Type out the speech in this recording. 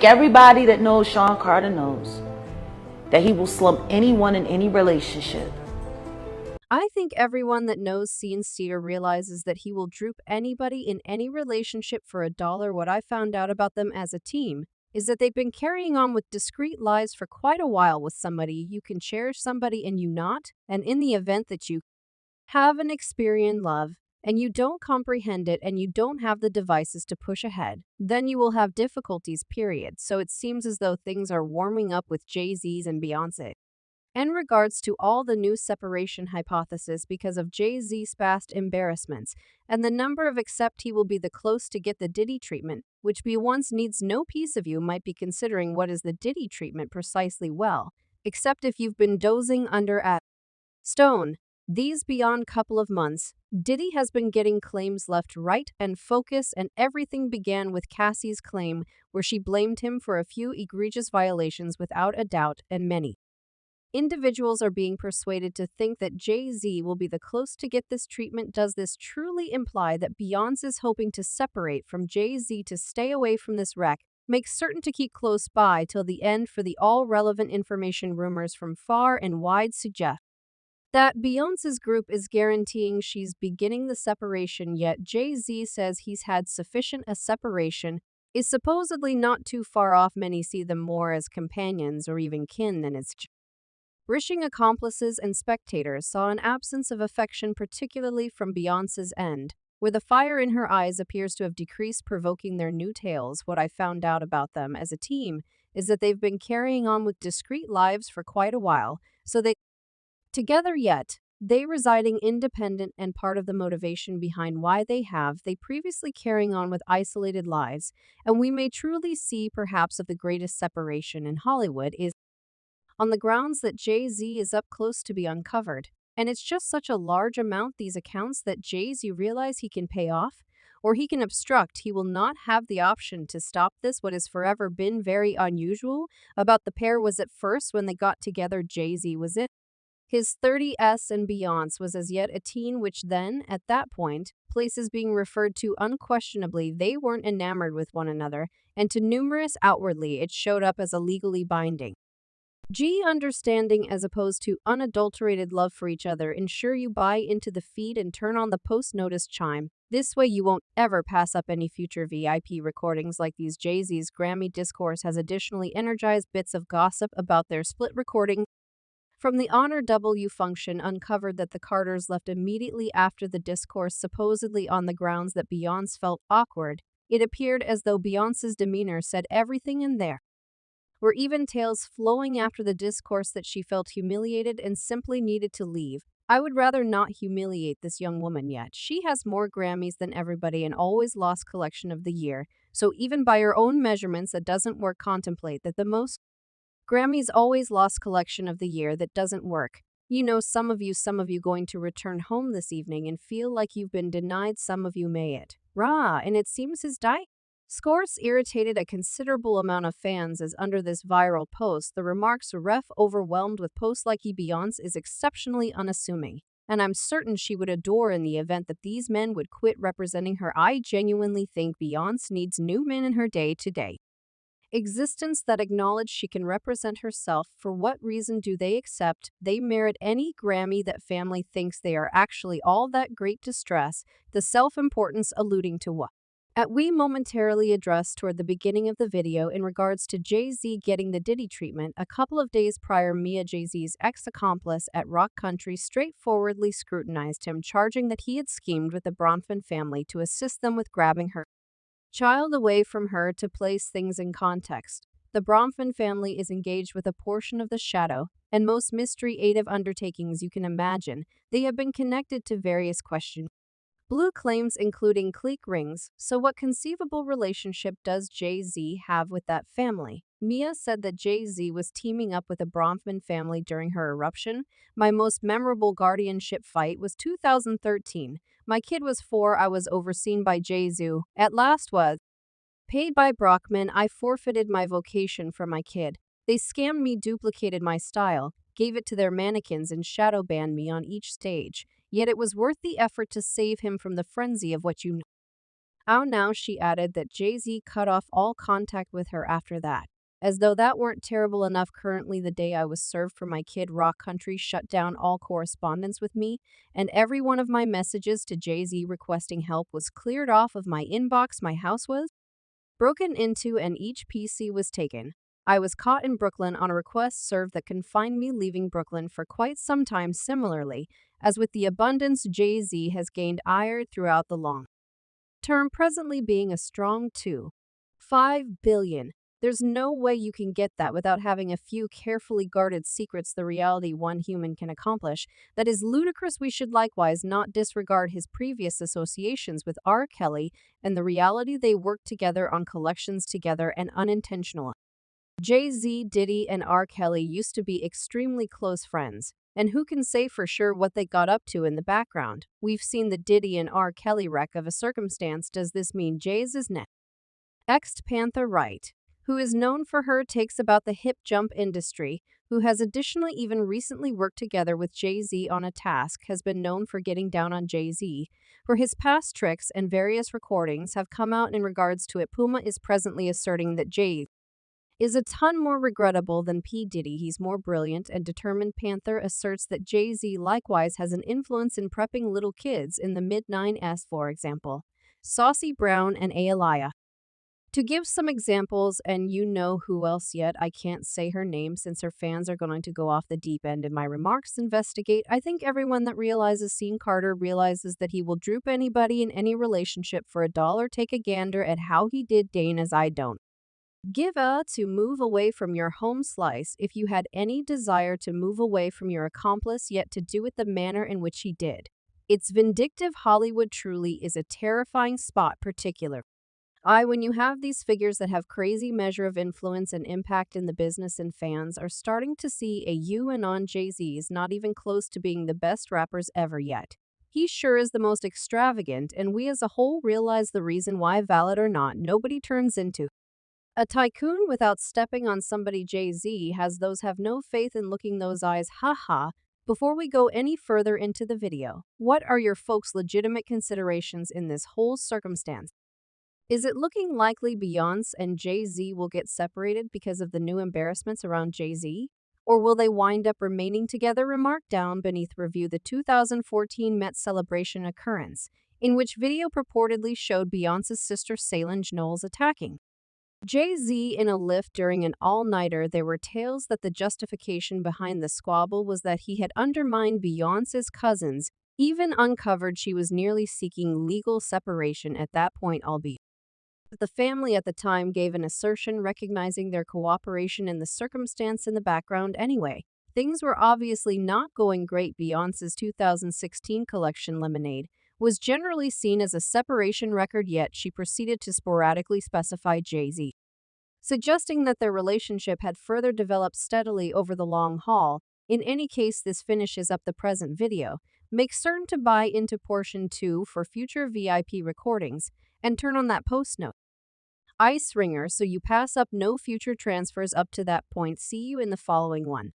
Everybody that knows Sean Carter knows that he will slump anyone in any relationship. I think everyone that knows Scene Steer realizes that he will droop anybody in any relationship for a dollar. What I found out about them as a team is that they've been carrying on with discreet lives for quite a while with somebody. You can cherish somebody and you not, and in the event that you have an experience love and you don't comprehend it and you don't have the devices to push ahead, then you will have difficulties, period. So it seems as though things are warming up with Jay-Z's and Beyonce. In regards to all the new separation hypothesis because of Jay-Z's past embarrassments and the number of accept he will be the close to get the Diddy treatment, which Beyonce needs no piece of you might be considering what is the Diddy treatment precisely well, except if you've been dozing under a stone. These beyond couple of months, Diddy has been getting claims left, right, and focus, and everything began with Cassie's claim where she blamed him for a few egregious violations without a doubt, and many individuals are being persuaded to think that Jay-Z will be the close to get this treatment. Does this truly imply that Beyonce is hoping to separate from Jay-Z to stay away from this wreck? Make certain to keep close by till the end for the all relevant information. Rumors from far and wide suggest that Beyonce's group is guaranteeing she's beginning the separation, yet Jay-Z says he's had sufficient. A separation is supposedly not too far off. Many see them more as companions or even kin than as wishing accomplices, and spectators saw an absence of affection, particularly from Beyonce's end, where the fire in her eyes appears to have decreased, provoking their new tales. What I found out about them as a team is that they've been carrying on with discreet lives for quite a while, so they together yet they residing independent, and part of the motivation behind why they previously carrying on with isolated lives, and we may truly see perhaps of the greatest separation in Hollywood is on the grounds that Jay-Z is up close to be uncovered. And it's just such a large amount, these accounts, that Jay-Z realize he can pay off or he can obstruct. He will not have the option to stop this. What has forever been very unusual about the pair was at first when they got together, Jay-Z was in his 30s and Beyonce was as yet a teen, which then, at that point, places being referred to unquestionably, they weren't enamored with one another, and to numerous outwardly it showed up as a legally binding understanding as opposed to unadulterated love for each other. Ensure you buy into the feed and turn on the post notice chime. This way you won't ever pass up any future VIP recordings like these. Jay-Z's Grammy discourse has additionally energized bits of gossip about their split recording from the Honor W function uncovered that the Carters left immediately after the discourse, supposedly on the grounds that Beyonce felt awkward. It appeared as though Beyonce's demeanor said everything, and there were even tales flowing after the discourse that she felt humiliated and simply needed to leave. I would rather not humiliate this young woman yet. She has more Grammys than everybody and always lost collection of the year. So even by her own measurements, that doesn't work. Contemplate that the most Grammys always lost collection of the year. That doesn't work. You know, some of you going to return home this evening and feel like you've been denied. Some of you may it. Rah, and it seems his scores irritated a considerable amount of fans as under this viral post, the remarks ref overwhelmed with posts like Beyonce is exceptionally unassuming, and I'm certain she would adore in the event that these men would quit representing her. I genuinely think Beyonce needs new men in her day-to-day existence that acknowledge she can represent herself. For what reason do they accept they merit any Grammy? That family thinks they are actually all that great. Distress, the self-importance alluding to what we momentarily addressed toward the beginning of the video in regards to Jay-Z getting the Diddy treatment. A couple of days prior, Mia, Jay-Z's ex-accomplice at Rock Country, straightforwardly scrutinized him, charging that he had schemed with the Bronfman family to assist them with grabbing her child away from her. To place things in context, the Bronfman family is engaged with a portion of the shadow and most mystery-ative undertakings you can imagine. They have been connected to various questions blue claims, including clique rings. So what conceivable relationship does Jay-Z have with that family? Mia said that Jay-Z was teaming up with the Bronfman family during her eruption. My most memorable guardianship fight was 2013. My kid was 4. I was overseen by Jay-Z. At last was paid by Brockman. I forfeited my vocation for my kid. They scammed me, duplicated my style, gave it to their mannequins, and shadow banned me on each stage. Yet it was worth the effort to save him from the frenzy of what you know. How now, she added that Jay-Z cut off all contact with her after that. As though that weren't terrible enough, currently the day I was served for my Kid Rock Country shut down all correspondence with me, and every one of my messages to Jay-Z requesting help was cleared off of my inbox. My house was broken into and each PC was taken. I was caught in Brooklyn on a request served that confined me, leaving Brooklyn for quite some time. Similarly, as with the abundance, Jay-Z has gained ire throughout the long term, presently being a strong 2.5 billion. There's no way you can get that without having a few carefully guarded secrets, the reality one human can accomplish. That is ludicrous. We should likewise not disregard his previous associations with R. Kelly and the reality they worked together on collections together and unintentional. Jay-Z, Diddy, and R. Kelly used to be extremely close friends. And who can say for sure what they got up to in the background? We've seen the Diddy and R. Kelly wreck of a circumstance. Does this mean Jay's is next? Ex-Panther Wright, who is known for her takes about the hip jump industry, who has additionally even recently worked together with Jay-Z on a task, has been known for getting down on Jay-Z for his past tricks, and various recordings have come out in regards to it. Puma is presently asserting that Jay is a ton more regrettable than P. Diddy. He's more brilliant and determined. Panther asserts that Jay-Z likewise has an influence in prepping little kids in the mid-90s, for example, Saucy Brown and Aaliyah. To give some examples, and you know who else, yet I can't say her name since her fans are going to go off the deep end in my remarks. Investigate. I think everyone that realizes Sean Carter realizes that he will dupe anybody in any relationship for a dollar. Take a gander at how he did Dane, as I don't give a to move away from your home slice if you had any desire to move away from your accomplice, yet to do it the manner in which he did. It's vindictive. Hollywood truly is a terrifying spot, particular. When you have these figures that have crazy measure of influence and impact in the business, and fans are starting to see a you, and on Jay-Z is not even close to being the best rappers ever yet. He sure is the most extravagant, and we as a whole realize the reason why, valid or not, nobody turns into a tycoon without stepping on somebody. Jay-Z has those have no faith in looking those eyes, haha. Before we go any further into the video, what are your folks' legitimate considerations in this whole circumstance? Is it looking likely Beyonce and Jay-Z will get separated because of the new embarrassments around Jay-Z? Or will they wind up remaining together? Remark down beneath. Review the 2014 Met celebration occurrence, in which video purportedly showed Beyonce's sister Solange Knowles attacking Jay-Z in a lift during an all-nighter. There were tales that the justification behind the squabble was that he had undermined Beyonce's cousins, even uncovered she was nearly seeking legal separation at that point, albeit the family at the time gave an assertion recognizing their cooperation in the circumstance. In the background anyway, things were obviously not going great. Beyonce's 2016 collection Lemonade was generally seen as a separation record, yet she proceeded to sporadically specify Jay-Z, suggesting that their relationship had further developed steadily over the long haul. In any case, this finishes up the present video. Make certain to buy into portion 2 for future VIP recordings, and turn on that post note ice ringer so you pass up no future transfers up to that point. See you in the following one.